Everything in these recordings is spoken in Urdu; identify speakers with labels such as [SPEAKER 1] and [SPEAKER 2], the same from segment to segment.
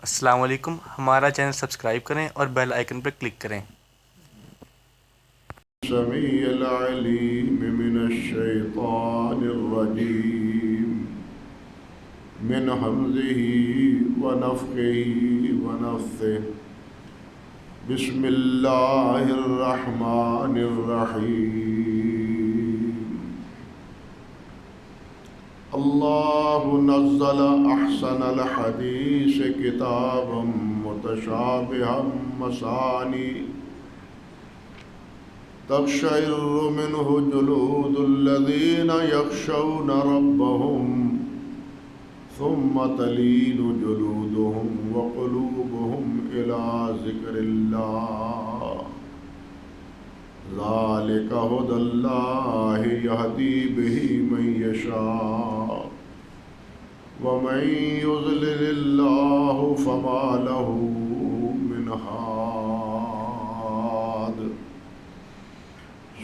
[SPEAKER 1] السلام علیکم، ہمارا چینل سبسکرائب کریں اور بیل آئیکن پر کلک کریں۔
[SPEAKER 2] السميع العليم من الشيطان الرجيم من همزه ونفخه ونفثه بسم الله الرحمن الرحيم الله نزل أحسن الحديث كتابا متشابها مثاني تقشعر منه جلود الذين يخشون ربهم ثم تلين جلودهم وقلوبهم إلى ذكر الله ذلك هدى الله يهدي به من يشاء ومن يضلل الله فما له من هاد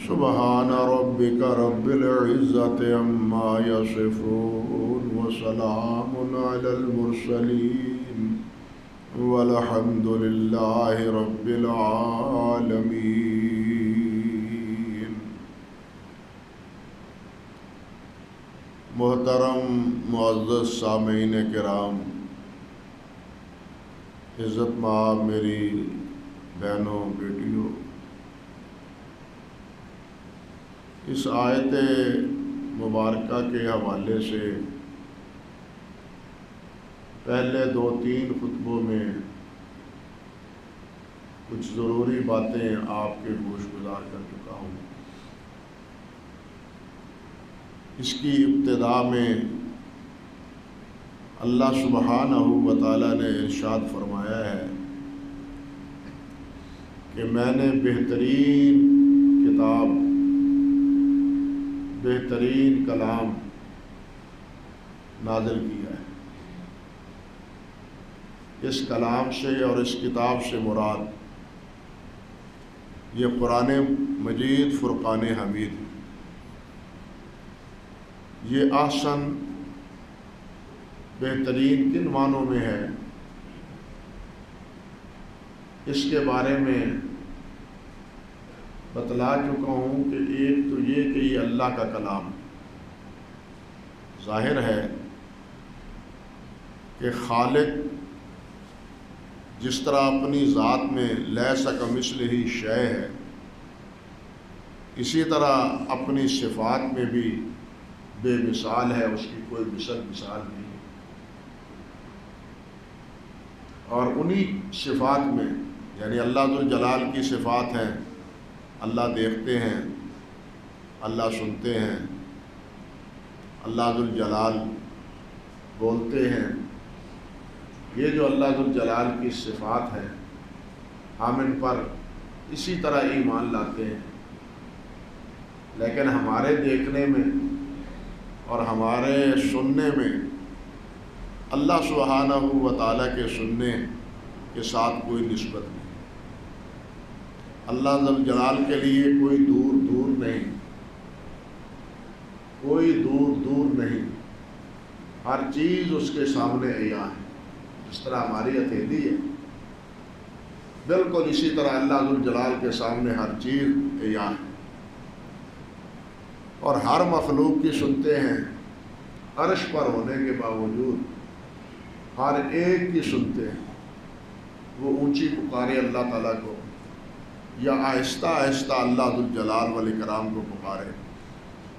[SPEAKER 2] سبحان ربك رب العزة عما يصفون وسلام على المرسلين والحمد لله رب العالمين۔ محترم معزز سامعین کرام، عزت مآب میری بہنوں بیٹیوں، اس آیت مبارکہ کے حوالے سے پہلے 2-3 خطبوں میں کچھ ضروری باتیں آپ کے گوش گزار کر چکا ہوں۔ اس کی ابتدا میں اللہ سبحانہ و تعالیٰ نے ارشاد فرمایا ہے کہ میں نے بہترین کتاب، بہترین کلام نازل کیا ہے۔ اس کلام سے اور اس کتاب سے مراد یہ قرآن مجید فرقان حمید ہے۔ یہ احسن بہترین کن معنوں میں ہے، اس کے بارے میں بتلا چکا ہوں کہ ایک تو یہ کہ یہ اللہ کا کلام ظاہر ہے کہ خالق جس طرح اپنی ذات میں لیس کمثلہ شیء ہے، اسی طرح اپنی صفات میں بھی بے مثال ہے، اس کی کوئی مثال نہیں۔ اور انہی صفات میں یعنی اللہ ذوالجلال کی صفات ہیں، اللہ دیکھتے ہیں، اللہ سنتے ہیں، اللہ ذوالجلال بولتے ہیں۔ یہ جو اللہ ذوالجلال کی صفات ہیں، ہم ان پر اسی طرح ایمان لاتے ہیں، لیکن ہمارے دیکھنے میں اور ہمارے سننے میں اللہ سبحانہ و تعالیٰ کے سننے کے ساتھ کوئی نسبت نہیں۔ اللہ ذوالجلال کے لیے کوئی دور نہیں، کوئی دور نہیں، ہر چیز اس کے سامنے عیاں ہے۔ جس طرح ہماری ہتھیلی ہے، بالکل اسی طرح اللہ ذوالجلال کے سامنے ہر چیز عیاں ہے، اور ہر مخلوق کی سنتے ہیں۔ عرش پر ہونے کے باوجود ہر ایک کی سنتے ہیں۔ وہ اونچی پکارے اللہ تعالیٰ کو یا آہستہ آہستہ اللہ ذوالجلال والاکرام کو پکارے،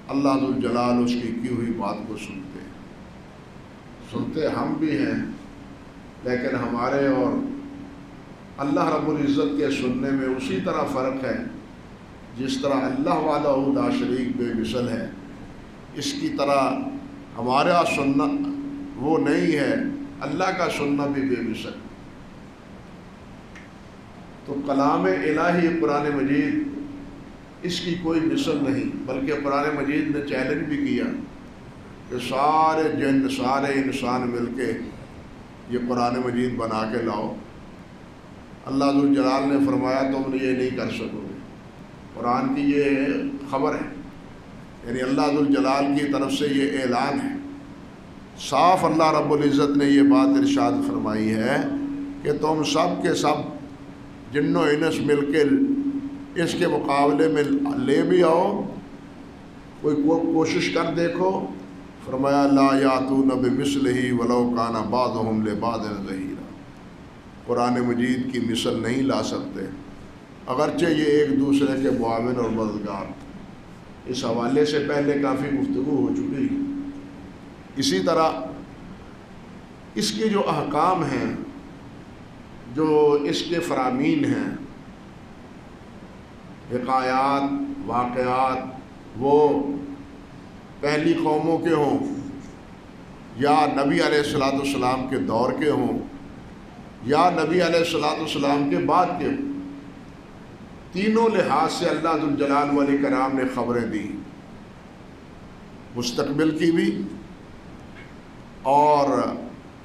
[SPEAKER 2] اللہ ذوالجلال اس کی ہوئی بات کو سنتے ہیں۔ سنتے ہم بھی ہیں، لیکن ہمارے اور اللہ رب العزت کے سننے میں اسی طرح فرق ہے جس طرح اللہ وحدہ لا شریک بے مثل ہے، اس کی طرح ہمارا سننا وہ نہیں ہے، اللہ کا سننا بھی بے مثل۔ تو کلام الہی قرآن مجید، اس کی کوئی مثل نہیں، بلکہ قرآن مجید نے چیلنج بھی کیا کہ سارے جن، سارے انسان مل کے یہ قرآن مجید بنا کے لاؤ۔ اللہ ذوالجلال نے فرمایا تم یہ نہیں کر سکو گے۔ قرآن کی یہ خبر ہے، یعنی اللہ ذوالجلال کی طرف سے یہ اعلان ہے، صاف اللہ رب العزت نے یہ بات ارشاد فرمائی ہے کہ تم سب کے سب جن و انس مل کے اس کے مقابلے میں لے بھی آؤ، کوئی کوشش کر دیکھو۔ فرمایا لا یاتون بمثلہ ولو کان بعضهم لبعض ظہیرا، قرآن مجید کی مثل نہیں لا سکتے اگرچہ یہ ایک دوسرے کے معاون اور مددگار۔ اس حوالے سے پہلے کافی گفتگو ہو چکی۔ اسی طرح اس کے جو احکام ہیں، جو اس کے فرامین ہیں، حکایات، واقعات، وہ پہلی قوموں کے ہوں یا نبی علیہ الصلوۃ والسلام کے دور کے ہوں یا نبی علیہ الصلوۃ والسلام کے بعد کے ہوں، تینوں لحاظ سے اللہ ذوالجلال والاکرام نے خبریں دی، مستقبل کی بھی اور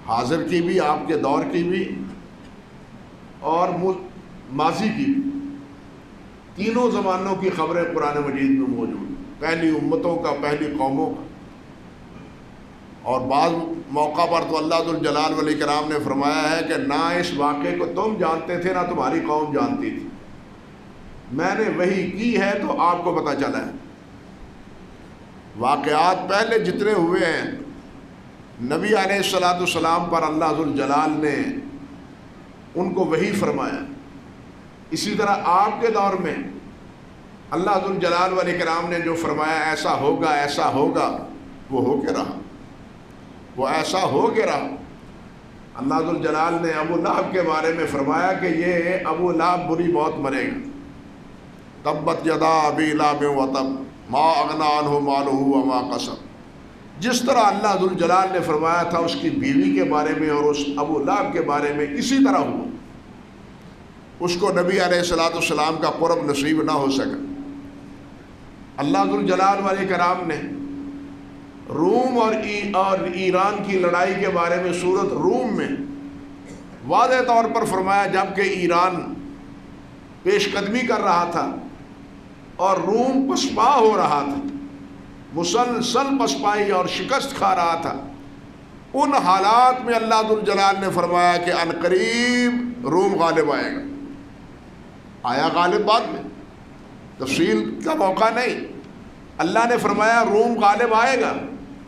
[SPEAKER 2] حاضر کی بھی، آپ کے دور کی بھی اور ماضی کی بھی۔ تینوں زمانوں کی خبریں قرآن مجید میں موجود ہیں، پہلی امتوں کا، پہلی قوموں کا۔ اور بعض موقع پر تو اللہ ذوالجلال والاکرام نے فرمایا ہے کہ نہ اس واقعے کو تم جانتے تھے، نہ تمہاری قوم جانتی تھی، میں نے وحی کی ہے تو آپ کو پتہ چلا ہے۔ واقعات پہلے جتنے ہوئے ہیں، نبی علیہ الصلوۃ والسلام پر اللہ ذوالجلال نے ان کو وحی فرمایا۔ اسی طرح آپ کے دور میں اللہ ذوالجلال والاکرام نے جو فرمایا ایسا ہوگا ایسا ہوگا، وہ ہو کے رہا، وہ ایسا ہو کے رہا۔ اللہ ذوالجلال نے ابو لہب کے بارے میں فرمایا کہ یہ ابو لہب بری موت مرے گا، تبت یدا ابی لہب وتب ما اغنی عنہ مالہ وما کسب۔ جس طرح اللہ ذوالجلال نے فرمایا تھا اس کی بیوی کے بارے میں اور اس ابو لہب کے بارے میں، اسی طرح ہوا۔ اس کو نبی علیہ الصلوۃ والسلام کا قرب نصیب نہ ہو سکا۔ اللہ ذوالجلال والاکرام نے روم اور ایران کی لڑائی کے بارے میں سورۃ روم میں واضح طور پر فرمایا، جب کہ ایران پیش قدمی کر رہا تھا اور روم پسپا ہو رہا تھا، مسلسل پسپائی اور شکست کھا رہا تھا، ان حالات میں اللہ ذوالجلال نے فرمایا کہ عنقریب روم غالب آئے گا۔ آیا غالب بعد میں، تفصیل کا موقع نہیں، اللہ نے فرمایا روم غالب آئے گا،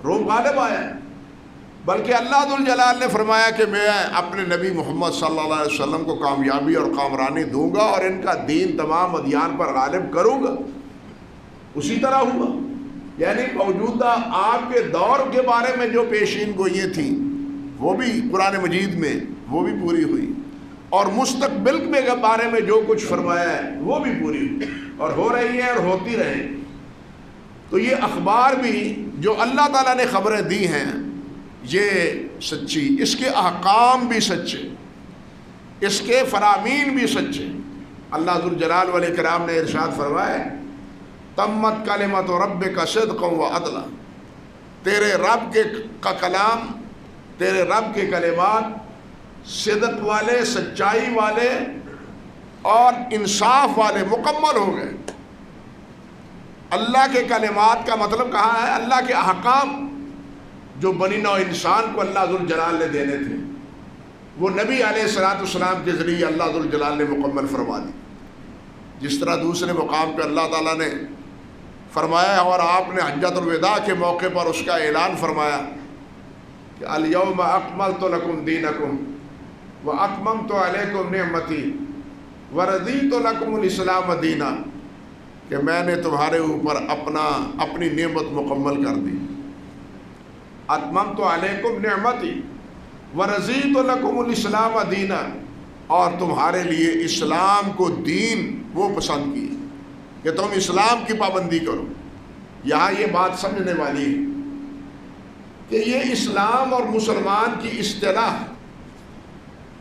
[SPEAKER 2] روم غالب آیا، بلکہ اللہ ذوالجلال نے فرمایا کہ میں اپنے نبی محمد صلی اللہ علیہ وسلم کو کامیابی اور کامرانی دوں گا اور ان کا دین تمام ادیان پر غالب کروں گا۔ اسی طرح ہوا، یعنی موجودہ آپ کے دور کے بارے میں جو پیشین گوئیاں تھیں وہ بھی قرآن مجید میں وہ بھی پوری ہوئی، اور مستقبل کے بارے میں جو کچھ فرمایا ہے وہ بھی پوری ہوئی اور ہو رہی ہے اور ہوتی رہے۔ تو یہ اخبار بھی جو اللہ تعالیٰ نے خبریں دی ہیں یہ سچی، اس کے احکام بھی سچے، اس کے فرامین بھی سچے۔ اللہ ذوالجلال والاکرام نے ارشاد فرمایا تمت کلمۃ ربک صدقا وعدلا، تیرے رب کا کلام، تیرے رب کے کلمات صدق والے، سچائی والے اور انصاف والے مکمل ہو گئے۔ اللہ کے کلمات کا مطلب کہاں ہے؟ اللہ کے احکام جو بنی نوع انسان کو اللہ ذوالجلال نے دینے تھے وہ نبی علیہ الصلوۃ والسلام کے ذریعے اللہ ذوالجلال نے مکمل فرما دی۔ جس طرح دوسرے مقام پہ اللہ تعالیٰ نے فرمایا اور آپ نے حجۃ الوداع کے موقع پر اس کا اعلان فرمایا کہ الیوم اکملت لکم دینکم واتممت علیکم نعمتی ورضیت لکم الاسلام دینا، کہ میں نے تمہارے اوپر اپنی نعمت مکمل کر دی۔ اتممت علیکم نعمتی ورضیت لکم الاسلام دینا، اور تمہارے لیے اسلام کو دین وہ پسند کی کہ تم اسلام کی پابندی کرو۔ یہاں یہ بات سمجھنے والی ہے کہ یہ اسلام اور مسلمان کی اصطلاح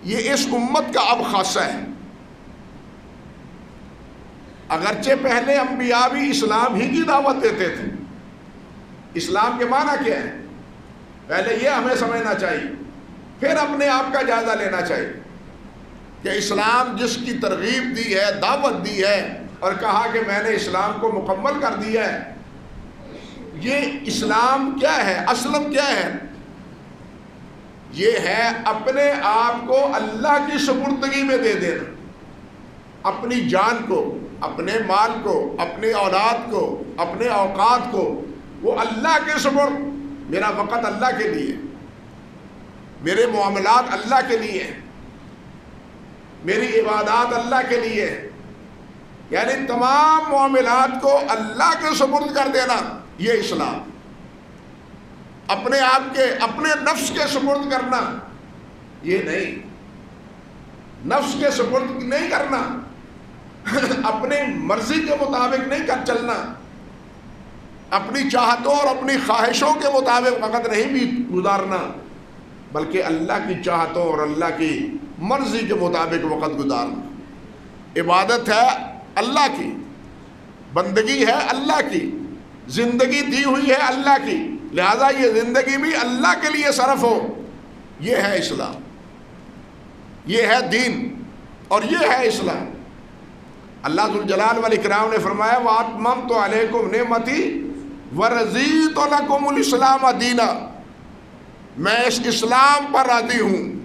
[SPEAKER 2] یہ اس امت کا اب خاصہ ہے۔ اگرچہ پہلے انبیاء بھی اسلام ہی کی دعوت دیتے تھے۔ اسلام کے معنی کیا ہے پہلے یہ ہمیں سمجھنا چاہیے، پھر اپنے آپ کا جائزہ لینا چاہیے کہ اسلام جس کی ترغیب دی ہے، دعوت دی ہے اور کہا کہ میں نے اسلام کو مکمل کر دیا ہے، یہ اسلام کیا ہے، اسلم کیا ہے؟ یہ ہے اپنے آپ کو اللہ کی سپردگی میں دے دینا، اپنی جان کو، اپنے مال کو، اپنے اولاد کو، اپنے اوقات کو وہ اللہ کے سپرد. میرا وقت اللہ کے لیے، میرے معاملات اللہ کے لیے، میری عبادات اللہ کے لیے، یعنی تمام معاملات کو اللہ کے سپرد کر دینا، یہ اسلام. اپنے آپ کے، اپنے نفس کے سپرد کرنا یہ نہیں، نفس کے سپرد نہیں کرنا، اپنے مرضی کے مطابق نہیں کر چلنا، اپنی چاہتوں اور اپنی خواہشوں کے مطابق وقت نہیں بھی گزارنا، بلکہ اللہ کی چاہتوں اور اللہ کی مرضی کے مطابق وقت گزارنا. عبادت ہے اللہ کی، بندگی ہے اللہ کی، زندگی دی ہوئی ہے اللہ کی، لہذا یہ زندگی بھی اللہ کے لیے صرف ہو. یہ ہے اسلام، یہ ہے دین اور یہ ہے اسلام. اللہ ذوالجلال والاکرام نے فرمایا وَأَتْمَمْتُ عَلَيْكُمْ نِعْمَتِي وَرَضِيتُ لَكُمُ الْإِسْلَامَ دِينًا. میں اس اسلام پر راضی ہوں،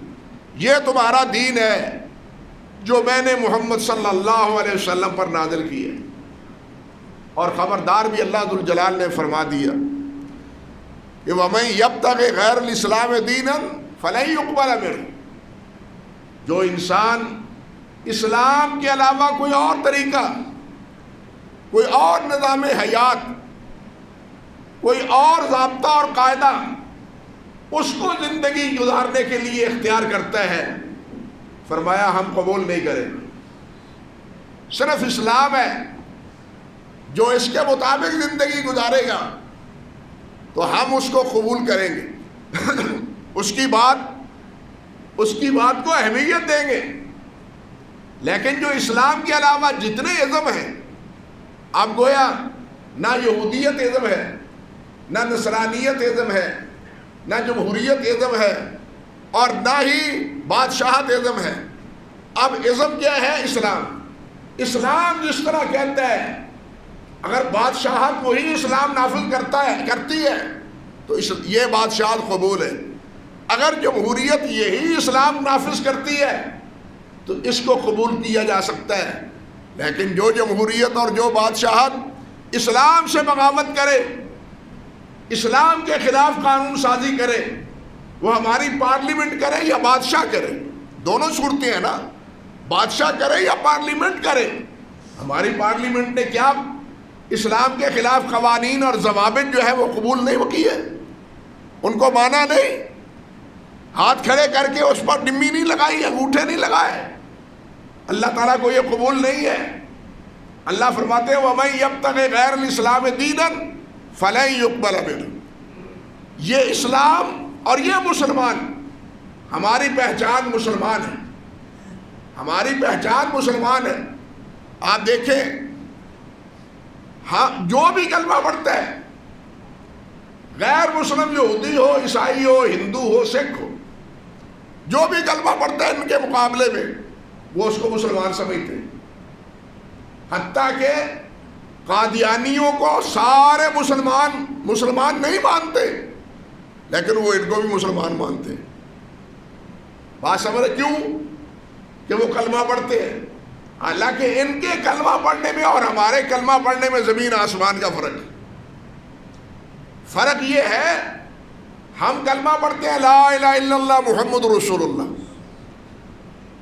[SPEAKER 2] یہ تمہارا دین ہے جو میں نے محمد صلی اللہ علیہ وسلم پر نازل کی ہے. اور خبردار بھی اللہ ذوالجلال نے فرما دیا کہ وَمَن يَبْتَغِ غَيْرَ الْإِسْلَامِ دِينًا فَلَن يُقْبَلَ مِنْهُ. جو انسان اسلام کے علاوہ کوئی اور طریقہ، کوئی اور نظام حیات، کوئی اور ضابطہ اور قاعدہ اس کو زندگی گزارنے کے لیے اختیار کرتا ہے، فرمایا ہم قبول نہیں کریں گے. صرف اسلام ہے جو اس کے مطابق زندگی گزارے گا تو ہم اس کو قبول کریں گے، اس کی بات کو اہمیت دیں گے. لیکن جو اسلام کے علاوہ جتنے ازم ہیں، اب گویا نہ یہودیت ازم ہے، نہ نصرانیت ازم ہے، نہ جمہوریت ازم ہے، اور نہ ہی بادشاہت ازم ہے. اب ازم کیا ہے؟ اسلام. اسلام جس طرح کہتا ہے، اگر بادشاہت وہی اسلام نافذ کرتی ہے تو یہ بادشاہت قبول ہے. اگر جمہوریت یہی اسلام نافذ کرتی ہے تو اس کو قبول کیا جا سکتا ہے. لیکن جو جمہوریت اور جو بادشاہت اسلام سے بغاوت کرے، اسلام کے خلاف قانون سازی کرے، وہ ہماری پارلیمنٹ کرے یا بادشاہ کرے، دونوں صورتیں ہیں نا، بادشاہ کرے یا پارلیمنٹ کرے. ہماری پارلیمنٹ نے کیا اسلام کے خلاف قوانین اور ضوابط جو ہے وہ قبول نہیں کیے، ان کو مانا نہیں، ہاتھ کھڑے کر کے اس پر ڈمی نہیں لگائی، انگوٹھے نہیں لگائے. اللہ تعالیٰ کو یہ قبول نہیں ہے. اللہ فرماتے ہیں وَمَن يَبْتَغِ غَيْرَ الْإِسْلَامِ دِينًا فَلَن يُقْبَلَ مِنْهُ. یہ اسلام اور یہ مسلمان، ہماری پہچان مسلمان ہے، ہماری پہچان مسلمان ہے. آپ دیکھیں، ہاں جو بھی کلمہ پڑھتا ہے، غیر مسلم یہودی ہو، عیسائی ہو، ہندو ہو، سکھ ہو، جو بھی کلمہ پڑھتا ہے ان کے مقابلے میں وہ اس کو مسلمان سمجھتے ہیں. حتیٰ کہ قادیانیوں کو سارے مسلمان نہیں مانتے، لیکن وہ ان کو بھی مسلمان مانتے ہیں. بات سمجھ کیوں؟ کہ وہ کلمہ پڑھتے ہیں. حالانکہ ان کے کلمہ پڑھنے میں اور ہمارے کلمہ پڑھنے میں زمین آسمان کا فرق ہے. فرق یہ ہے، ہم کلمہ پڑھتے ہیں لا الہ الا اللہ محمد رسول اللہ،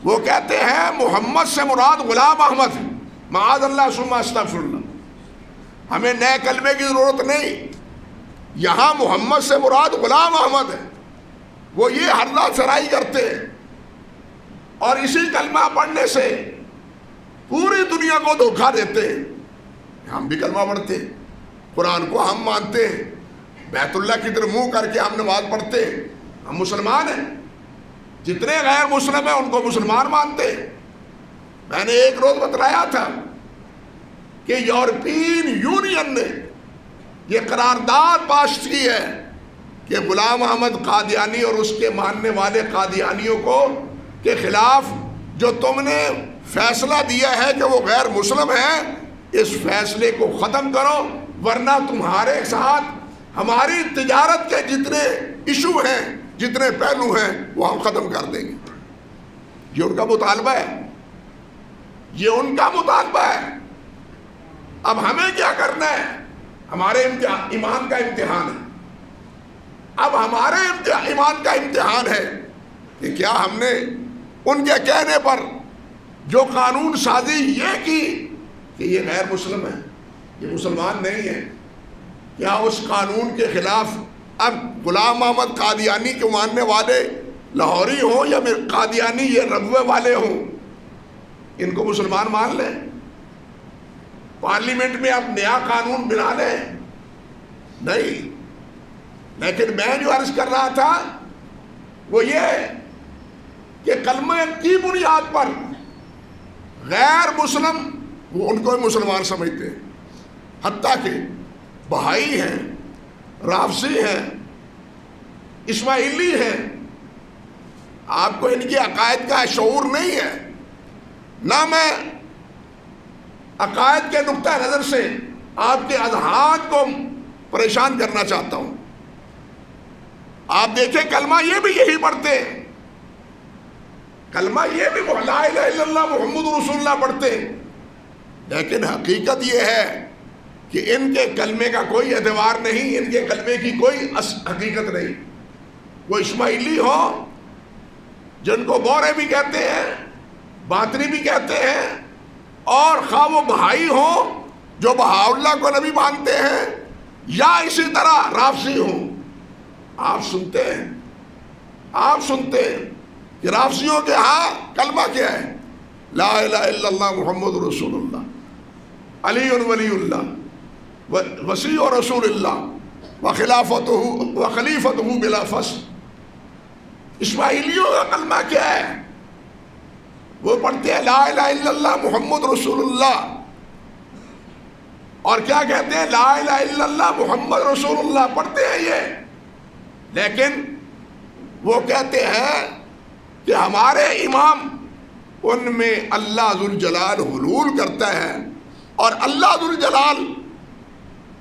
[SPEAKER 2] وہ کہتے ہیں محمد سے مراد غلام احمد ہے، معاذ اللہ ثم استغفر اللہ. ہمیں نئے کلمے کی ضرورت نہیں، یہاں محمد سے مراد غلام احمد ہے. وہ یہ حلہ سرائی کرتے ہیں اور اسی کلمہ پڑھنے سے پوری دنیا کو دھوکہ دیتے ہیں. ہم بھی کلمہ پڑھتے ہیں، قرآن کو ہم مانتے ہیں، بیت اللہ کی طرف منہ کر کے ہم نماز پڑھتے ہیں، ہم مسلمان ہیں. جتنے غیر مسلم ہیں ان کو مسلمان مانتے ہیں. میں نے ایک روز بتلایا تھا کہ یورپین یونین نے یہ قرارداد پاس کی ہے کہ غلام احمد قادیانی اور اس کے ماننے والے قادیانیوں کو کے خلاف جو تم نے فیصلہ دیا ہے کہ وہ غیر مسلم ہیں، اس فیصلے کو ختم کرو، ورنہ تمہارے ساتھ ہماری تجارت کے جتنے ایشو ہیں، جتنے پہلو ہیں وہ ہم ختم کر دیں گے. یہ ان کا مطالبہ ہے، یہ ان کا مطالبہ ہے. اب ہمیں کیا کرنا ہے؟ ہمارے ایمان کا امتحان ہے. اب ہمارے ایمان کا امتحان ہے کہ کیا ہم نے ان کے کہنے پر جو قانون سازی یہ کی کہ یہ غیر مسلم ہے، یہ مسلمان نہیں ہے، کیا اس قانون کے خلاف اب غلام محمد قادیانی کے ماننے والے لاہوری ہوں یا قادیانی یہ رغوے والے ہوں، ان کو مسلمان مان لیں؟ پارلیمنٹ میں اب نیا قانون بنا لیں؟ نہیں. لیکن میں جو عرض کر رہا تھا وہ یہ کہ کلمہ کی بنیاد پر غیر مسلم وہ ان کو مسلمان سمجھتے ہیں، حتیٰ کہ بہائی ہیں، رافضی ہیں، اسماعیلی ہیں. آپ کو ان کے عقائد کا شعور نہیں ہے. نہ میں عقائد کے نقطہ نظر سے آپ کے اذہان کو پریشان کرنا چاہتا ہوں. آپ دیکھیں کلمہ یہ بھی یہی پڑھتے ہیں، کلمہ یہ بھی لا الہ الا اللہ محمد رسول اللہ پڑھتے ہیں، لیکن حقیقت یہ ہے کہ ان کے کلمے کا کوئی اعتبار نہیں، ان کے کلمے کی کوئی حقیقت نہیں. وہ اسماعیلی ہو جن کو بورے بھی کہتے ہیں، باطنی بھی کہتے ہیں، اور خواہ وہ بہائی ہوں جو بہاءاللہ کو نبی مانتے ہیں، یا اسی طرح رافضی ہوں. آپ سنتے ہیں کہ رافضیوں کے ہاں کلمہ کیا ہے؟ لا الہ الا اللہ محمد رسول اللہ، علی ولی اللہ، وسیع رسول اللہ، وخلیفتہ بلا فصل. اسماعیلیوں کا کلمہ کیا ہے؟ وہ پڑھتے ہیں لا الہ الا اللہ محمد رسول اللہ، اور کیا کہتے ہیں؟ لا الہ الا اللہ محمد رسول اللہ پڑھتے ہیں یہ، لیکن وہ کہتے ہیں کہ ہمارے امام ان میں اللہ ذوالجلال حلول کرتا ہے اور اللہ ذوالجلال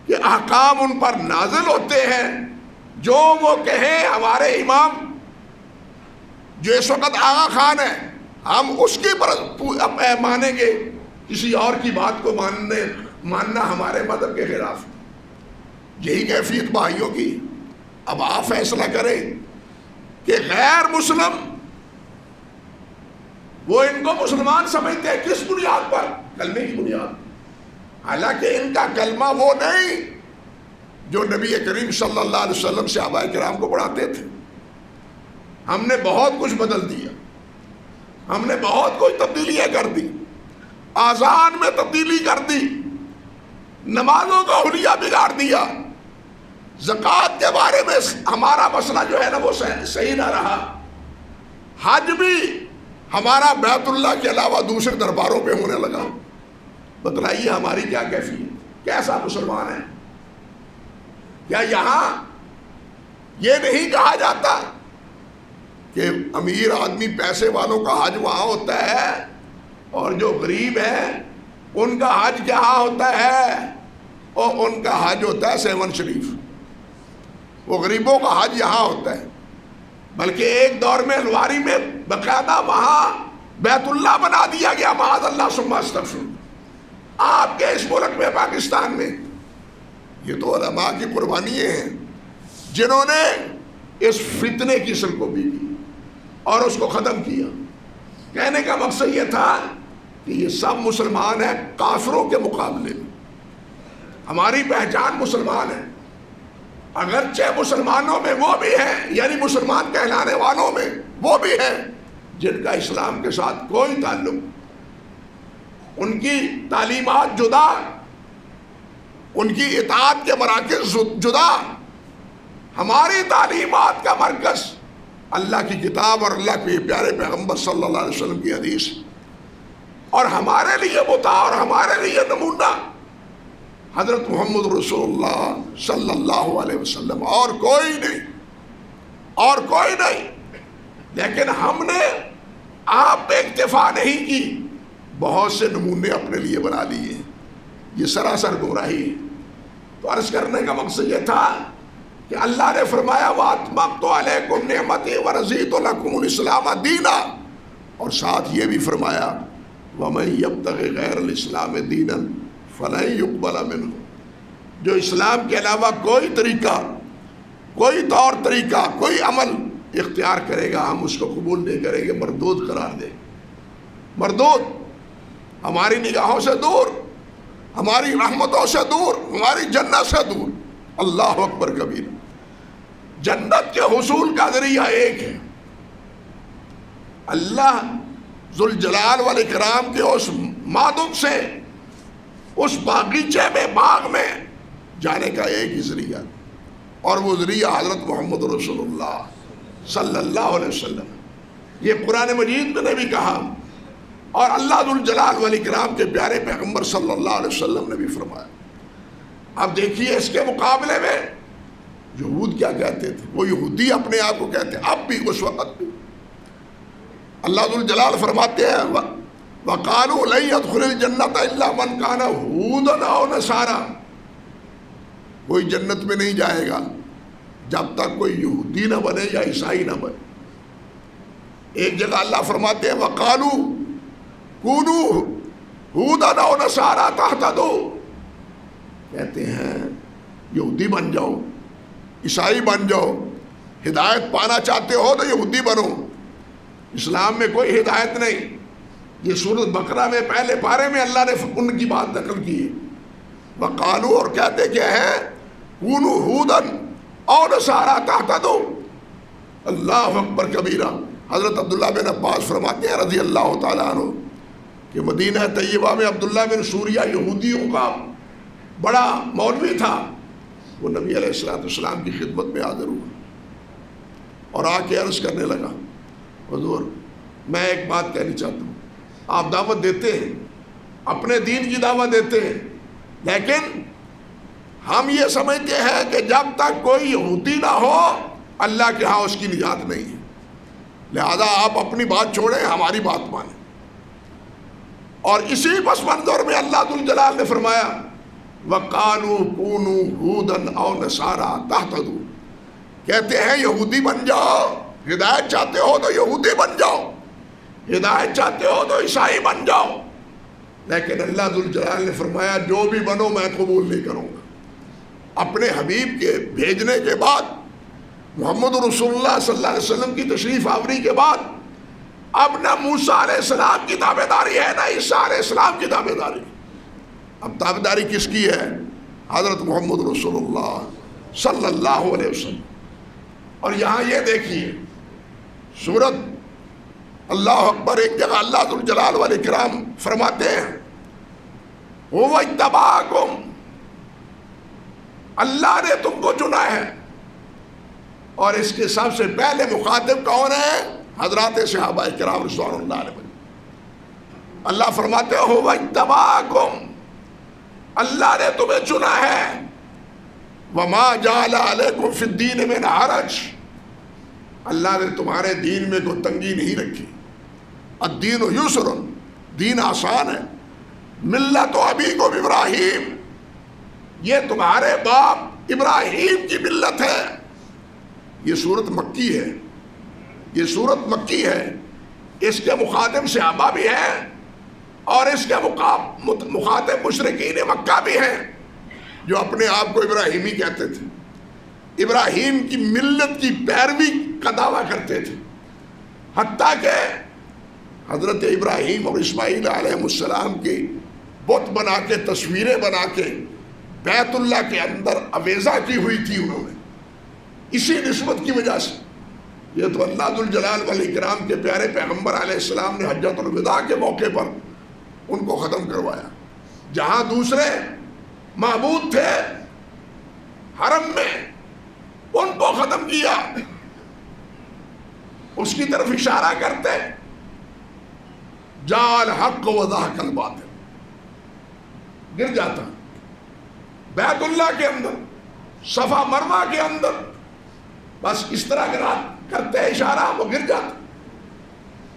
[SPEAKER 2] کے احکام ان پر نازل ہوتے ہیں. جو وہ کہیں ہمارے امام جو اس وقت آغا خان ہے، ہم اس کی پر مانیں گے، کسی اور کی بات کو ماننا ہمارے مذہب کے خلاف. یہی کیفیت بھائیوں کی. اب آپ فیصلہ کریں کہ غیر مسلم وہ ان کو مسلمان سمجھتے ہیں کس بنیاد پر؟ کلمے کی بنیاد. حالانکہ ان کا کلمہ وہ نہیں جو نبی کریم صلی اللہ علیہ وسلم صحابہ کرام کو پڑھاتے تھے. ہم نے بہت کچھ بدل دیا، ہم نے بہت کچھ تبدیلیاں کر دی، آذان میں تبدیلی کر دی، نمازوں کا حلیہ بگاڑ دیا، زکوٰۃ کے بارے میں ہمارا مسئلہ جو ہے نا وہ صحیح نہ رہا، حج بھی ہمارا بیت اللہ کے علاوہ دوسرے درباروں پہ ہونے لگا. بتلائیے ہماری کیا کیفیت؟ کیسا مسلمان ہے؟ کیا یہاں یہ نہیں کہا جاتا کہ امیر آدمی پیسے والوں کا حج وہاں ہوتا ہے اور جو غریب ہے ان کا حج کہاں ہوتا ہے؟ اور ان کا حج ہوتا ہے سیون شریف. وہ غریبوں کا حج یہاں ہوتا ہے. بلکہ ایک دور میں الواری میں باقاعدہ وہاں بیت اللہ بنا دیا گیا، معاذ اللہ ثم استغفر. آپ کے اس ملک میں، پاکستان میں، یہ تو علماء کی قربانیاں ہیں جنہوں نے اس فتنے کی سرکوبی کی اور اس کو ختم کیا. کہنے کا مقصد یہ تھا کہ یہ سب مسلمان ہیں کافروں کے مقابلے میں. ہماری پہچان مسلمان ہے، اگرچہ مسلمانوں میں وہ بھی ہیں، یعنی مسلمان کہلانے والوں میں وہ بھی ہیں جن کا اسلام کے ساتھ کوئی تعلق، ان کی تعلیمات جدا، ان کی اطاعت کے مراکز جدا. ہماری تعلیمات کا مرکز اللہ کی کتاب اور اللہ کے پیارے پیغمبر صلی اللہ علیہ وسلم کی حدیث، اور ہمارے لیے متا اور ہمارے لیے نمونہ حضرت محمد رسول اللہ صلی اللہ علیہ وسلم، اور کوئی نہیں، اور کوئی نہیں. لیکن ہم نے آپ پہ اکتفا نہیں کی، بہت سے نمونے اپنے لیے بنا لیے. یہ سراسر گمراہی ہے. تو عرض کرنے کا مقصد یہ تھا کہ اللہ نے فرمایا وَأَتْمَمْتُ عَلَيْكُمْ نِعْمَتِي وَرَضِيتُ لَكُمُ الْإِسْلَامَ دِينًا، اور ساتھ یہ بھی فرمایا وَمَن يَبْتَغِ غَيْرَ الْإِسْلَامِ دِينًا فَلَن يُقْبَلَ مِنْهُ، جو اسلام کے علاوہ کوئی طریقہ، کوئی طور طریقہ، کوئی عمل اختیار کرے گا ہم اس کو قبول نہیں کریں گے، مردود قرار دیں گے۔ مردود، ہماری نگاہوں سے دور، ہماری رحمتوں سے دور، ہماری جنت سے دور۔ اللہ اکبر کبیر۔ جنت کے حصول کا ذریعہ ایک ہے، اللہ ذوالجلال والاکرام کے اس مادم سے اس باغیچے میں، باغ میں جانے کا ایک ہی ذریعہ، اور وہ ذریعہ حضرت محمد رسول اللہ صلی اللہ علیہ وسلم۔ یہ قرآن مجید میں نے بھی کہا، اور اللہ ذوالجلال والاکرام کے پیارے پیغمبر صلی اللہ علیہ وسلم نے بھی فرمایا۔ اب دیکھیے اس کے مقابلے میں یہود کیا کہتے تھے، وہ یہودی اپنے آپ کو کہتے ہیں، اب بھی اس وقت بھی اللہ ذوالجلال فرماتے ہیں وَقَالُوا لَن يَدْخُلِ الْجَنَّةَ إِلَّا مَنْ كَانَ هُودًا أَوْ نَصَارَىٰ، کوئی جنت میں نہیں جائے گا جب تک کوئی یہودی نہ بنے یا عیسائی نہ بنے۔ ایک جگہ اللہ فرماتے ہیں وَقَالُوا كُونُوا هُودًا أَوْ نَصَارَىٰ تَهْتَدُوا، کہتے ہیں یہودی بن جاؤ، عیسائی بن جاؤ، ہدایت پانا چاہتے ہو تو یہودی بنو، اسلام میں کوئی ہدایت نہیں۔ یہ سورۃ بقرہ میں پہلے پارے میں اللہ نے ان کی بات نقل کی ہے۔ وقالو، اور کہتے کیا ہے، کونوا ہودن او نصارا تہتدوا۔ اللہ اکبر کبیرہ۔ حضرت عبداللہ بن عباس فرماتے ہیں رضی اللہ تعالیٰ عنہ کہ مدینہ طیبہ میں عبداللہ بن سوریہ یہودیوں کا بڑا مولوی تھا، وہ نبی علیہ السلام کی خدمت میں حاضر ہوا اور آ کے عرض کرنے لگا حضور میں ایک بات کہنی چاہتا ہوں، آپ دعوت دیتے ہیں، اپنے دین کی دعوت دیتے ہیں، لیکن ہم یہ سمجھتے ہیں کہ جب تک کوئی یہودی نہ ہو اللہ کے ہاں اس کی نجات نہیں ہے، لہذا آپ اپنی بات چھوڑیں، ہماری بات مانیں۔ اور اسی پس منظر میں اللہ ذوالجلال نے فرمایا وَقَالُوا كُونُوا هُودًا أَوْ نَصَارَىٰ تَهْتَدُوا، کہتے ہیں یہودی بن جاؤ، ہدایت چاہتے ہو تو یہودی بن جاؤ، ہدایت چاہتے ہو تو عیسائی بن جاؤ، لیکن اللہ ذوالجلال نے فرمایا جو بھی بنو میں قبول نہیں کروں گا۔ اپنے حبیب کے بھیجنے کے بعد، محمد رسول اللہ صلی اللہ علیہ وسلم کی تشریف آوری کے بعد اب نہ موسیٰ علیہ السلام کی تابعداری ہے نہ عیسیٰ علیہ السلام کی تابعداری۔ اب تابعداری کس کی ہے؟ حضرت محمد رسول اللہ صلی اللہ علیہ وسلم۔ اور یہاں یہ دیکھیے سورت اللہ اکبر، ایک جگہ اللہ ذوالجلال والاکرام فرماتے ہیں هُوَ اجْتَبَاكُمْ، اللہ نے تم کو چنا ہے، اور اس کے سب سے پہلے مخاطب کون ہے؟ حضرات صحابہ کرام رضوان اللہ علیہ۔ اللہ فرماتے ہیں هُوَ اجْتَبَاكُمْ، اللہ نے تمہیں چنا ہے، وَمَا جَعَلَ عَلَيْكُمْ فِي الدِّينِ مِنْ حَرَجٍ، اللہ نے تمہارے دین میں کوئی تنگی نہیں رکھی۔ الدین یسر، دین آسان ہے۔ ملت ابیکم ابراہیم، یہ تمہارے باپ ابراہیم کی ملت ہے۔ یہ سورت مکی ہے، یہ سورت مکی ہے، اس کے مخاطب صحابہ بھی ہیں اور اس کے مخاطب مشرکین مکہ بھی ہیں جو اپنے آپ کو ابراہیمی کہتے تھے، ابراہیم کی ملت کی پیروی کا دعویٰ کرتے تھے، حتیٰ کہ حضرت ابراہیم اور اسماعیل علیہ السلام کی بت بنا کے، تصویریں بنا کے بیت اللہ کے اندر اویزہ کی ہوئی تھی انہوں نے، اسی نسبت کی وجہ سے۔ یہ تو اللہ ذوالجلال والاکرام کے پیارے پیغمبر علیہ السلام نے حجۃ الوداع کے موقع پر ان کو ختم کروایا۔ جہاں دوسرے معبود تھے حرم میں ان کو ختم کیا، اس کی طرف اشارہ کرتے جاء الحق وزهق الباطل، گر جاتا بیت اللہ کے اندر، صفا مروا کے اندر، بس اس طرح کرتے اشارہ وہ گر جاتا۔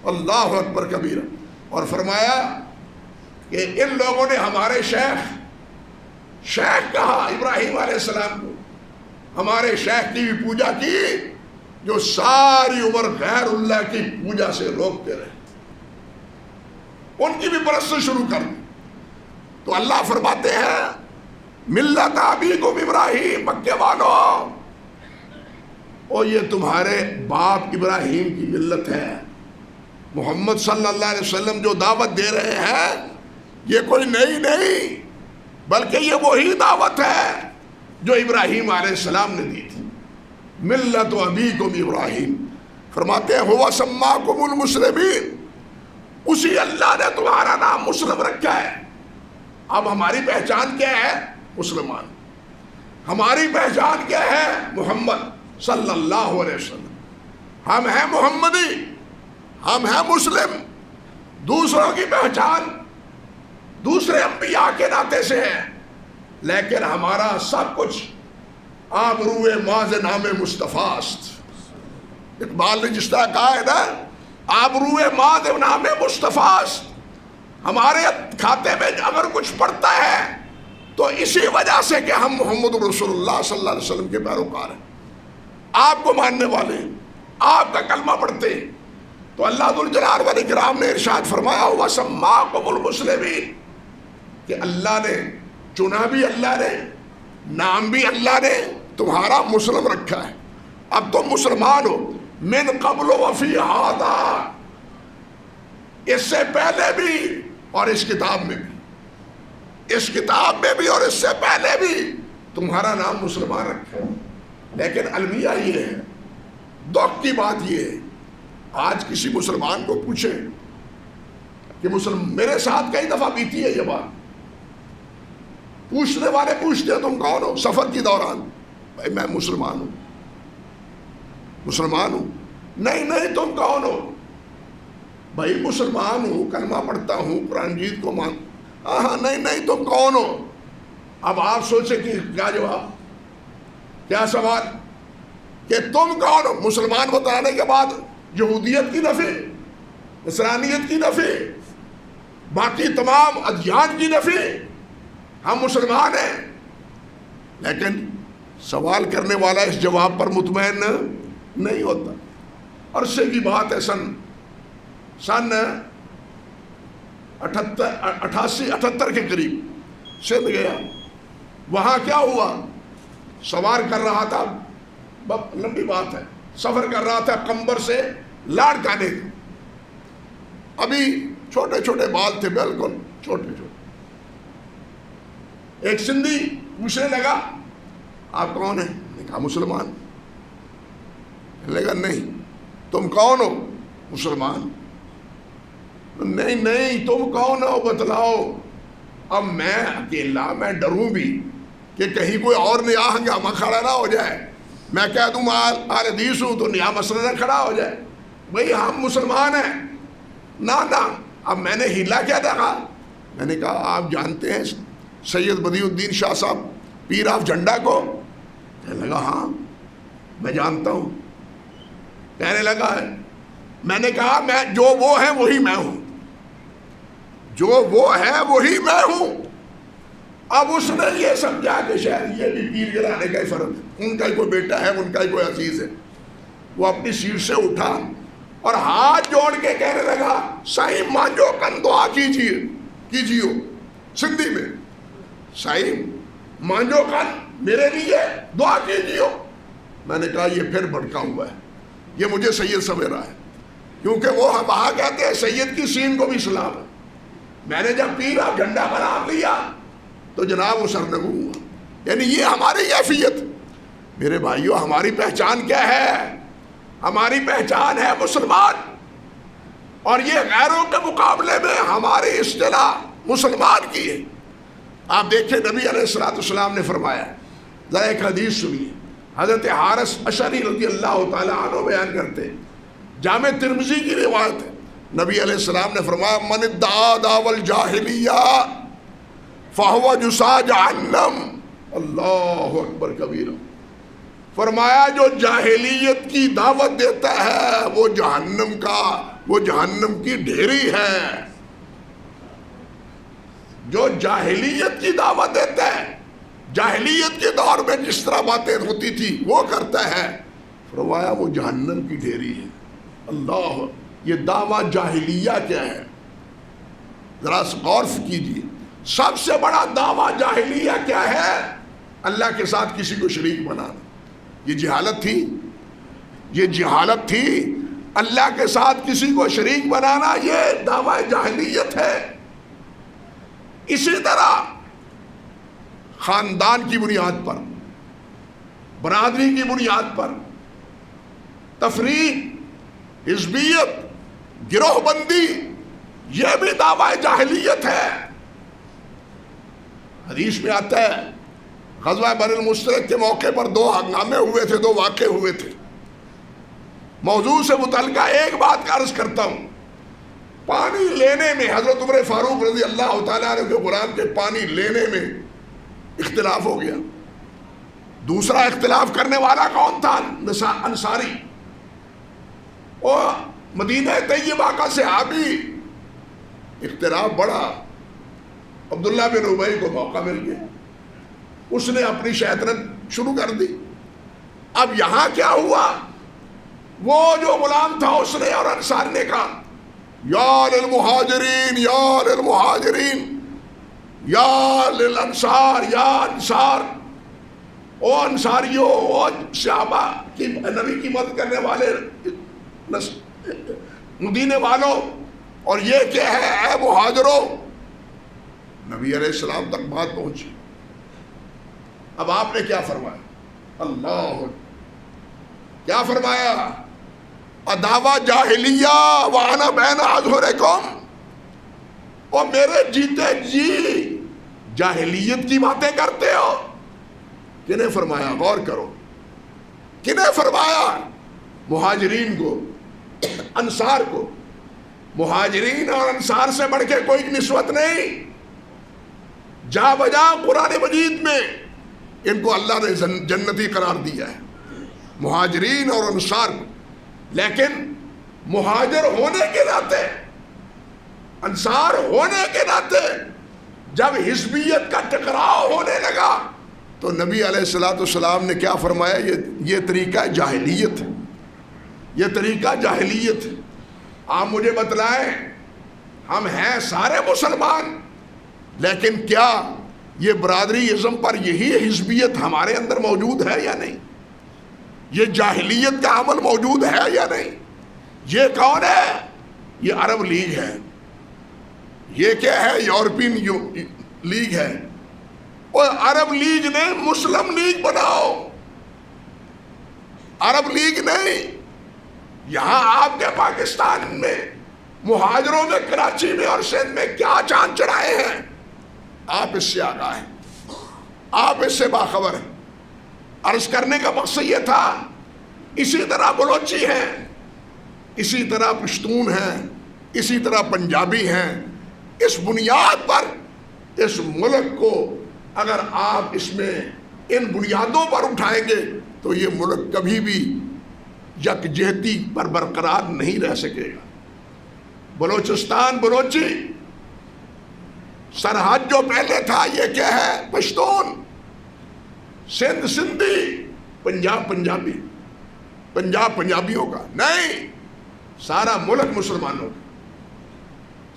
[SPEAKER 2] اللہ اکبر کبیرہ۔ اور فرمایا کہ ان لوگوں نے ہمارے شیخ کہا ابراہیم علیہ السلام کو، ہمارے شیخ کی بھی پوجا کی جو ساری عمر غیر اللہ کی پوجا سے روکتے رہے، ان کی بھی پرست شروع کر دی۔ تو اللہ فرماتے ہیں ملت ابیکم ابراہیم، مکے والوں، اور یہ تمہارے باپ ابراہیم کی ملت ہے۔ محمد صلی اللہ علیہ وسلم جو دعوت دے رہے ہیں یہ کوئی نئی نہیں، بلکہ یہ وہی دعوت ہے جو ابراہیم علیہ السلام نے دی تھی۔ ملت ابیکم ابراہیم، فرماتے ہیں ہوا سماکم المسلمین، اسی اللہ نے تمہارا نام مسلم رکھا ہے۔ اب ہماری پہچان کیا ہے؟ مسلمان۔ ہماری پہچان کیا ہے؟ محمد صلی اللہ علیہ وسلم۔ ہم ہیں محمدی، ہم ہیں مسلم۔ دوسروں کی پہچان دوسرے انبیاء کے ناطے سے ہے، لیکن ہمارا سب کچھ آبروئے معاذ نام مصطفیٰ است۔ اقبال نے جس طرح کہا ہے نا، آبروئے معاذ نام مصطفیٰ است۔ ہمارے کھاتے میں اگر کچھ پڑتا ہے تو اسی وجہ سے کہ ہم محمد رسول اللہ صلی اللہ علیہ وسلم کے پیروکار ہیں، آپ کو ماننے والے ہیں، آپ کا کلمہ پڑھتے ہیں۔ تو اللہ ذوالجلال والاکرام نے ارشاد فرمایا وَسَمَّاكُمُ الْمُسْلِمِينَ، کہ اللہ نے چنا بھی، اللہ نے نام بھی اللہ نے تمہارا مسلم رکھا ہے۔ اب تم مسلمان ہو، من قبل وفی ھذا، اس سے پہلے بھی اور اس کتاب میں بھی، اس کتاب میں بھی اور اس سے پہلے بھی تمہارا نام مسلمان رکھا ہے۔ لیکن المیہ یہ ہے، دکھ کی بات یہ ہے، آج کسی مسلمان کو پوچھیں کہ میرے ساتھ کئی دفعہ بیتی ہے یہ بات، پوچھنے والے پوچھتے ہیں تم کون ہو سفر کی دوران، بھائی میں مسلمان ہوں، مسلمان ہوں۔ نہیں تم کون ہو؟ بھائی مسلمان ہوں، کلمہ پڑھتا ہوں، قرآن مجید کو مان۔ ہاں نہیں تم کون ہو؟ اب آپ سوچیں کہ کیا جواب، کیا سوال، کہ تم کون ہو؟ مسلمان بتانے کے بعد یہودیت کی نفی، نصرانیت کی نفی، باقی تمام ادیان کی نفی، ہم مسلمان ہیں۔ لیکن سوال کرنے والا اس جواب پر مطمئن نہیں ہوتا۔ عرصے کی بات ہے، سن 88 کے قریب سندھ گیا، وہاں کیا ہوا، سوار کر رہا تھا، لمبی بات ہے، سفر کر رہا تھا قمبر سے لاڑکانے، ابھی چھوٹے چھوٹے بال تھے، بالکل چھوٹے چھوٹے۔ ایک سندھی پوچھنے لگا آپ کون ہیں؟ نے کہا مسلمان۔ لگا نہیں تم کون ہو؟ مسلمان۔ نہیں تم کون ہو بتلاؤ۔ اب میں اکیلا، میں ڈروں بھی کہ کہیں کوئی اور نیا ہنگامہ کھڑا نہ ہو جائے، میں کہہ دوں میں اہل حدیث ہوں تو نیا مسئلہ نہ کھڑا ہو جائے، بھئی ہم مسلمان ہیں۔ نہ اب میں نے ہیلا کیا دیکھا، میں نے کہا آپ جانتے ہیں سید بدیع الدین شاہ صاحب پیر آف جھنڈا کو؟ کہنے لگا ہاں میں جانتا ہوں۔ کہنے لگا ہے، میں نے کہا میں جو وہ ہیں وہی میں ہوں، جو وہ ہے وہی میں ہوں۔ اب اس نے یہ سمجھا کہ شاید یہ بھی پیر گرانے کا ہی فرق ہے، ان کا ہی کوئی بیٹا ہے، ان کا ہی کوئی عزیز ہے۔ وہ اپنی سیٹ سے اٹھا اور ہاتھ جوڑ کے کہنے لگا سائیں مانجو کن دعا کیجیو، سندھی میں، سائیں مانجو کن میرے لیے دعا کیجیو۔ میں نے کہا یہ پھر بھڑکا ہوا ہے، یہ مجھے سید سمجھ رہا ہے، کیونکہ وہ وہاں کہتے ہیں سید کی سین کو بھی سلام ہے۔ میں نے جب پیر آپ جھنڈا کا نام لیا تو جناب وہ سرنگو ہوا، یعنی یہ ہماری کیفیت۔ میرے بھائیو ہماری پہچان کیا ہے؟ ہماری پہچان ہے مسلمان، اور یہ غیروں کے مقابلے میں ہماری اصطلاح مسلمان کی ہے۔ آپ دیکھیں نبی علیہ السلام نے فرمایا، ذرا ایک حدیث سنیے، حضرت حارث اشعری رضی اللہ تعالیٰ عنہ بیان کرتے، جامع ترمذی کی روایت ہے، نبی علیہ السلام نے فرمایا من ادعا دعوی الجاہلیہ فہو جزا جہنم۔ اللہ اکبر کبیرہ، فرمایا جو جاہلیت کی دعوت دیتا ہے وہ جہنم کی ڈھیری ہے۔ جو جاہلیت کی دعوت دیتا ہے، جاہلیت کے دور میں جس طرح باتیں ہوتی تھی وہ کرتا ہے. فرمایا وہ جہنم کی ڈھیری ہے. اللہ، یہ دعویٰ جاہلیہ کیا ہے؟ ذرا غور کیجیے. سب سے بڑا دعویٰ جاہلیہ کیا ہے؟ اللہ کے ساتھ کسی کو شریک بنانا. یہ جہالت تھی، یہ جہالت تھی. اللہ کے ساتھ کسی کو شریک بنانا یہ دعویٰ جاہلیت ہے. اسی طرح خاندان کی بنیاد پر، برادری کی بنیاد پر تفریق، حزبیت، گروہ بندی، یہ بھی دعویٰ جاہلیت ہے. حدیث میں آتا ہے غزوہ بنی المصطلق کے موقع پر 2 ہنگامے ہوئے تھے، 2 واقعے ہوئے تھے. موضوع سے متعلقہ ایک بات کا عرض کرتا ہوں. پانی لینے میں حضرت عمر فاروق رضی اللہ تعالیٰ عنہ کے غلام کے پانی لینے میں اختلاف ہو گیا. دوسرا اختلاف کرنے والا کون تھا؟ انصاری. اور مدینہ طیبہ کا صحابی. اختلاف بڑا. عبداللہ بن ابی کو موقع مل گیا، اس نے اپنی شیطنت شروع کر دی. اب یہاں کیا ہوا؟ وہ جو غلام تھا اس نے اور انصار نے کہا یا للمہاجرین یا للمہاجرین یا للانصار یا انصار. او انصاریوں، او صحابہ کی نبی کی مدد کرنے والے مدینے والوں، اور یہ کیا ہے اے مہاجروں. نبی علیہ السلام تک بات پہنچی. اب آپ نے کیا فرمایا؟ اللہ، کیا فرمایا؟ دعویٰ جاہلیہ وانا بین اظہرکم. اور میرے جیتے جی جاہلیت کی باتیں کرتے ہو. کنہیں فرمایا؟ غور کرو. کنہیں فرمایا؟ مہاجرین کو، انصار کو. مہاجرین اور انصار سے بڑھ کے کوئی نسبت نہیں. جا بجا قرآن مجید میں ان کو اللہ نے جنتی قرار دیا ہے، مہاجرین اور انصار کو. لیکن مہاجر ہونے کے ناطے، انصار ہونے کے ناطے جب حزبیت کا ٹکراؤ ہونے لگا تو نبی علیہ السلام نے کیا فرمایا؟ یہ طریقہ جاہلیت ہے، یہ طریقہ جاہلیت ہے. آپ مجھے بتلائیں، ہم ہیں سارے مسلمان، لیکن کیا یہ برادری ازم پر یہی حزبیت ہمارے اندر موجود ہے یا نہیں؟ یہ جاہلیت کا عمل موجود ہے یا نہیں؟ یہ کون ہے؟ یہ عرب لیگ ہے. یہ کیا ہے؟ یورپین لیگ ہے. اور عرب لیگ نے مسلم لیگ بناؤ، عرب لیگ نہیں. یہاں آپ کے پاکستان میں مہاجروں میں کراچی میں اور سندھ میں کیا چاند چڑھائے ہیں؟ آپ اس سے آگاہ ہیں، آپ اس سے باخبر ہیں. عرض کرنے کا مقصد یہ تھا. اسی طرح بلوچی ہیں، اسی طرح پشتون ہیں، اسی طرح پنجابی ہیں. اس بنیاد پر اس ملک کو اگر آپ اس میں ان بنیادوں پر اٹھائیں گے تو یہ ملک کبھی بھی یکجہتی پر برقرار نہیں رہ سکے گا. بلوچستان بلوچی، سرحد جو پہلے تھا یہ کیا ہے؟ پشتون. سندھ سندھی، پنجاب پنجابی، پنجاب پنجابیوں کا نہیں. سارا ملک مسلمانوں کا.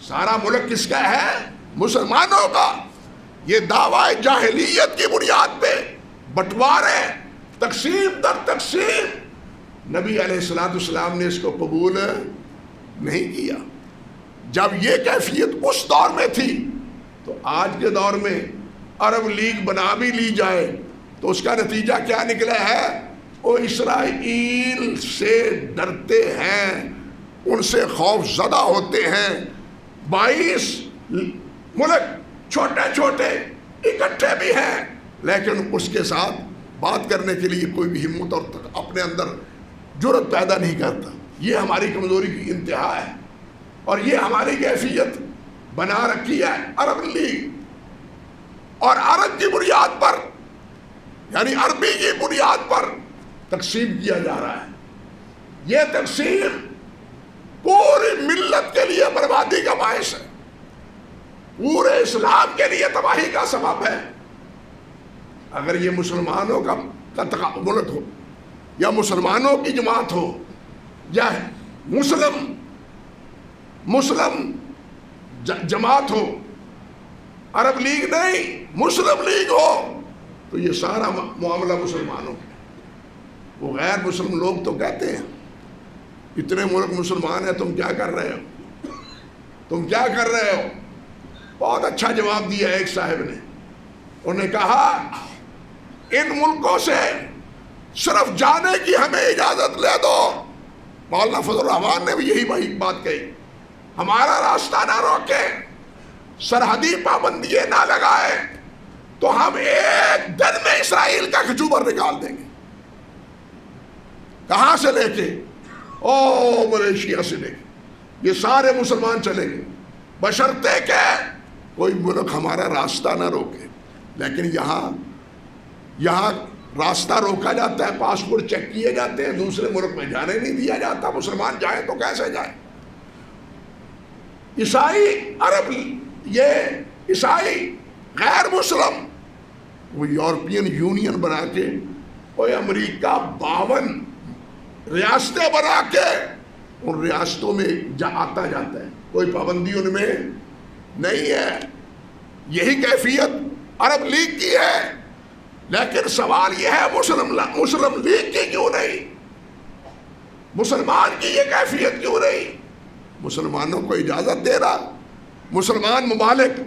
[SPEAKER 2] سارا ملک کس کا ہے؟ مسلمانوں کا. یہ دعویٰ جاہلیت کی بنیاد پہ بٹوارے، تقسیم در تقسیم. نبی علیہ السلام نے اس کو قبول نہیں کیا. جب یہ کیفیت اس دور میں تھی تو آج کے دور میں عرب لیگ بنا بھی لی جائے تو اس کا نتیجہ کیا نکلا ہے؟ وہ اسرائیل سے ڈرتے ہیں، ان سے خوف زدہ ہوتے ہیں. 22 ملک چھوٹے چھوٹے اکٹھے بھی ہیں لیکن اس کے ساتھ بات کرنے کے لیے کوئی بھی ہمت اور اپنے اندر جرأت پیدا نہیں کرتا. یہ ہماری کمزوری کی انتہا ہے اور یہ ہماری کیفیت بنا رکھی ہے عرب لیگ. اور عرب کی بنیاد پر، یعنی عربی کی بنیاد پر تقسیم کیا جا رہا ہے. یہ تقسیم پوری ملت کے لیے بربادی کا باعث ہے، پورے اسلام کے لیے تباہی کا سبب ہے. اگر یہ مسلمانوں کا ملک ہو یا مسلمانوں کی جماعت ہو یا مسلم جماعت ہو، عرب لیگ نہیں مسلم لیگ ہو، تو یہ سارا معاملہ مسلمانوں کا۔ وہ غیر مسلم لوگ تو کہتے ہیں اتنے ملک مسلمان ہیں، تم کیا کر رہے ہو، تم کیا کر رہے ہو؟ بہت اچھا جواب دیا ایک صاحب نے، انہوں نے کہا ان ملکوں سے صرف جانے کی ہمیں اجازت لے دو۔ مولانا فضل الرحمان نے بھی یہی بات کہی، ہمارا راستہ نہ روکے، سرحدی پابندیاں نہ لگائے تو ہم ایک دن میں اسرائیل کا کچوبر نکال دیں گے۔ کہاں سے لے کے؟ ملیشیا سے لے کے، یہ سارے مسلمان چلیں گے بشرطے کہ کوئی ملک ہمارا راستہ نہ روکے۔ لیکن یہاں راستہ روکا جاتا ہے، پاسپورٹ چیک کیے جاتے ہیں، دوسرے ملک میں جانے نہیں دیا جاتا۔ مسلمان جائیں تو کیسے جائیں؟ عیسائی غیر مسلم وہ یورپین یونین بنا کے، اور امریکہ 52 ریاستیں بنا کے ان ریاستوں میں آتا جاتا ہے، کوئی پابندی ان میں نہیں ہے۔ یہی کیفیت عرب لیگ کی ہے، لیکن سوال یہ ہے مسلم لیگ کی کیوں نہیں؟ مسلمان کی یہ کیفیت کیوں نہیں؟ مسلمانوں کو اجازت دے رہا، مسلمان ممالک،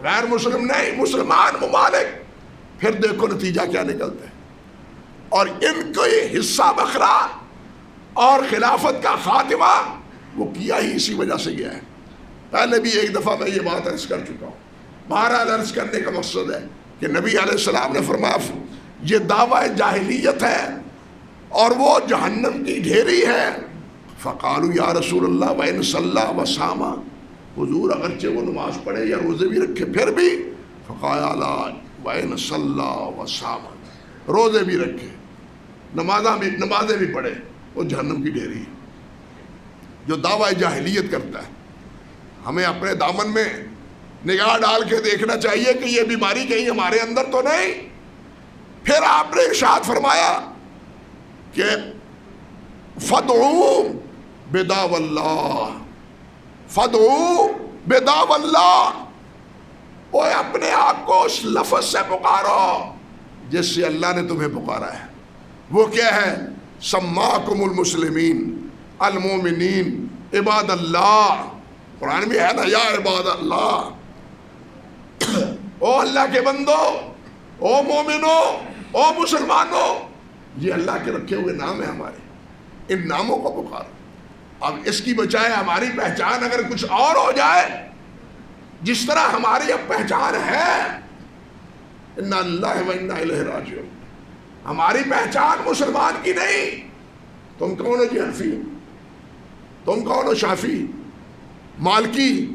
[SPEAKER 2] غیر مسلم نہیں، مسلمان ممالک، پھر دیکھو نتیجہ کیا نکلتا ہے۔ اور ان کو یہ حصہ بکھرا اور خلافت کا خاتمہ وہ کیا ہی اسی وجہ سے گیا ہے۔ پہلے بھی ایک دفعہ میں یہ بات عرض کر چکا ہوں۔ بہرحال عرض کرنے کا مقصد ہے کہ نبی علیہ السلام نے فرمایا یہ دعویٰ جاہلیت ہے اور وہ جہنم کی ڈھیری ہے۔ فقالوا یا رسول اللہ وَإِنْ صَلَّى وَصَامَ، حضور اگرچہ وہ نماز پڑھے یا روزے بھی رکھے پھر بھی، فقال وَإِنْ صَلَّى وَصَامَ، روزے بھی رکھے نمازیں بھی پڑھے، وہ جہنم کی ڈھیری ہے۔ جو دعویٰ جاہلیت کرتا ہے، ہمیں اپنے دامن میں نگاہ ڈال کے دیکھنا چاہیے کہ یہ بیماری کہیں ہمارے اندر تو نہیں۔ پھر آپ نے ارشاد فرمایا کہ فَادْعُوا بِدَعْوَى اللَّهِ، فَادْعُوا بِدَعْوَى اللَّهِ، وہ اپنے آپ کو اس لفظ سے پکارو جس سے اللہ نے تمہیں پکارا ہے۔ وہ کیا ہے؟ سماکم المسلمین المومنین عباد اللہ، قرآن میں ہے نا، یا عباد اللہ، او اللہ کے بندو، او مومنو، او مسلمانوں، یہ اللہ کے رکھے ہوئے نام ہیں ہمارے، ان ناموں کو پکارو۔ اب اس کی بجائے ہماری پہچان اگر کچھ اور ہو جائے، جس طرح ہماری اب پہچان ہے انا للہ و انا الیہ راجعون، ہماری پہچان مسلمان کی نہیں۔ تم کون ہو جی؟ حنفی، تم کون ہو؟ شافعی، مالکی،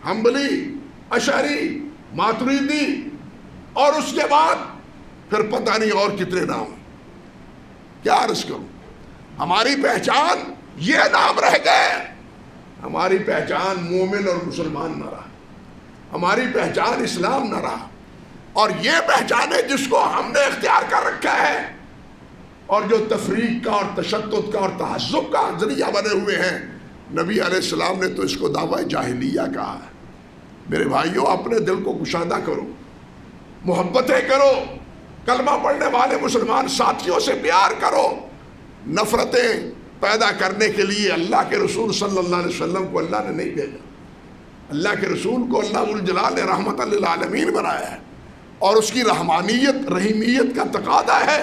[SPEAKER 2] حنبلی، اشعری، ماتریدی، اور اس کے بعد پھر پتہ نہیں اور کتنے نام۔ کیا عرض کروں؟ ہماری پہچان یہ نام رہ گئے، ہماری پہچان مومن اور مسلمان نہ رہا، ہماری پہچان اسلام نہ رہا۔ اور یہ پہچانیں جس کو ہم نے اختیار کر رکھا ہے، اور جو تفریق کا اور تشدد کا اور تہذب کا ذریعہ بنے ہوئے ہیں، نبی علیہ السلام نے تو اس کو دعویٰ جاہلیہ کہا ہے۔ میرے بھائیوں، اپنے دل کو کشادہ کرو، محبتیں کرو، کلمہ پڑھنے والے مسلمان ساتھیوں سے پیار کرو۔ نفرتیں پیدا کرنے کے لیے اللہ کے رسول صلی اللہ علیہ وسلم کو اللہ نے نہیں بھیجا۔ اللہ کے رسول کو اللہ ذوالجلال نے رحمت للعالمین بنایا ہے، اور اس کی رحمانیت، رحیمیت کا تقاضا ہے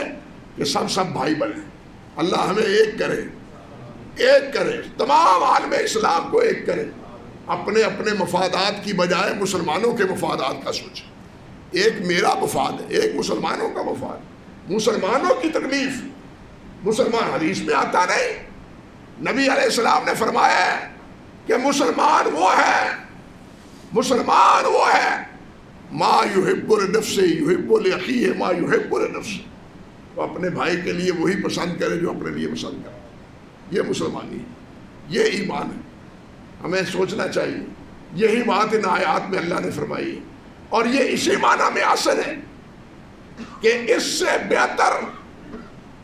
[SPEAKER 2] کہ سب بھائی بنے۔ اللہ ہمیں ایک کرے، تمام عالم اسلام کو ایک کرے، اپنے اپنے مفادات کی بجائے مسلمانوں کے مفادات کا سوچے۔ ایک میرا مفاد ہے، ایک مسلمانوں کا مفاد، مسلمانوں کی تکلیف۔ مسلمان حدیث میں آتا نہیں، نبی علیہ السلام نے فرمایا ہے کہ مسلمان وہ ہے ما یحب لنفسہ یحب لاخیہ ما یحب لنفسہ، وہ اپنے بھائی کے لیے وہی پسند کرے جو اپنے لیے پسند کرے۔ یہ مسلمانی ہے، یہ ایمان ہے، ہمیں سوچنا چاہیے۔ یہی بات ان آیات میں اللہ نے فرمائی، اور یہ اسی معنی میں اصل ہے کہ اس سے بہتر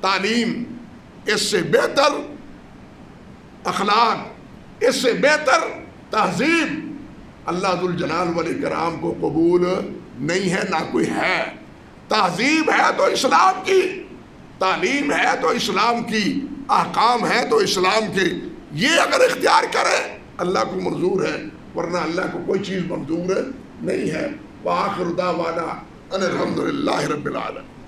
[SPEAKER 2] تعلیم، اس سے بہتر اخلاق، اس سے بہتر تہذیب اللہ ذوالجلال والاکرام کو قبول نہیں ہے، نہ کوئی ہے۔ تہذیب ہے تو اسلام کی، تعلیم ہے تو اسلام کی، احکام ہے تو اسلام کے، یہ اگر اختیار کرے اللہ کو منظور ہے، ورنہ اللہ کو کوئی چیز منظور نہیں ہے۔ وآخر دعوانا ان الحمد للہ رب العالمین۔